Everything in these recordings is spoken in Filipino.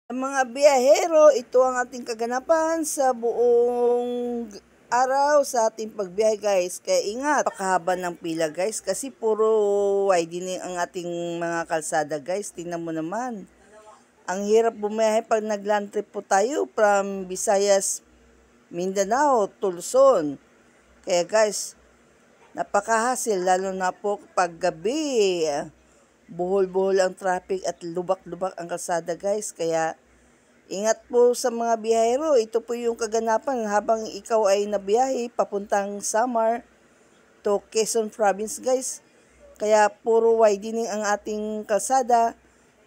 Mga biyahero, ito ang ating kaganapan sa buong araw sa ating pagbiyahe guys. Kaya ingat, pakahaba ng pila guys kasi puro widening ang ating mga kalsada guys. Tingnan mo naman. Ang hirap bumiyahe pag nag-land trip po tayo from Visayas, Mindanao to Luzon. Kaya guys, napakahasil lalo na po pag gabi. Buhol-buhol ang traffic at lubak-lubak ang kalsada guys. Kaya ingat po sa mga biyahero. Ito po yung kaganapan habang ikaw ay nabiyahe papuntang Samar to Quezon Province guys. Kaya puro widening ang ating kalsada.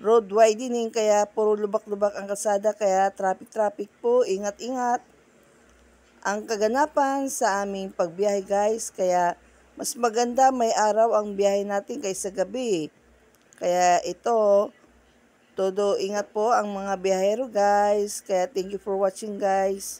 Road widening kaya puro lubak-lubak ang kalsada. Kaya traffic po. Ingat-ingat ang kaganapan sa aming pagbiyahe guys. Kaya mas maganda may araw ang biyahe natin kaysa gabi. Kaya ito, todo ingat po ang mga biyahero guys. Kaya thank you for watching guys.